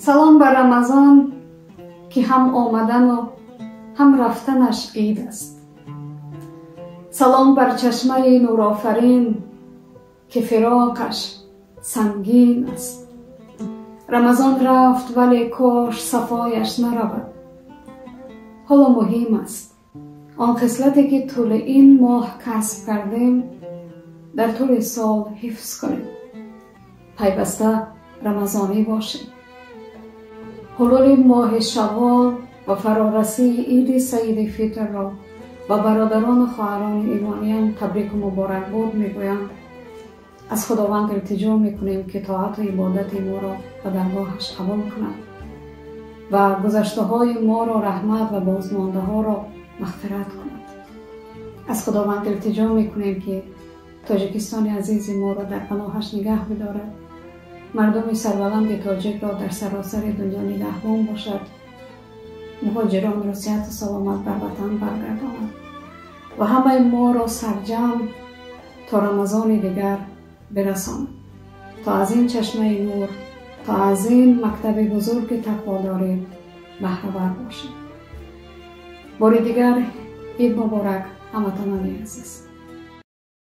سلام بر رمضان که هم آمدن و هم رفتنش عید است. سلام بر چشمه نورآفرین که فراقش سنگین است. رمضان رفت ولی کاش صفایش نرود. حالا مهم است آن خصلتی که طول این ماه کسب کردیم در طول سال حفظ کنیم. پیوسته رمضانی باشیم. حلول ماه شوال و فرارسی عید سعید فطر را و برادران و خواهران ایرانیان تبریک و مبارکباد میگویم. از خداوند التجا میکنیم که طاعت و عبادت ما را به درگاهش قبول کند و گذشته های ما را رحمت و بازمانده ها را مغفرت کند. از خداوند التجا میکنیم که تاجیکستان عزیز ما را در پناهش نگه بدارد. مردم سربلند تاجیک را در سراسر دنیا نگهبان باشد. مهاجران را صحت و سلامت بر وطن برگرداند و همه ما را سرجم تا رمضان دیگر برساند. تا از این چشمه نور، تا از این مکتب بزرگ تقواداری بهره ور باشیم. بار دیگر عید مبارک هموطنان عزیز.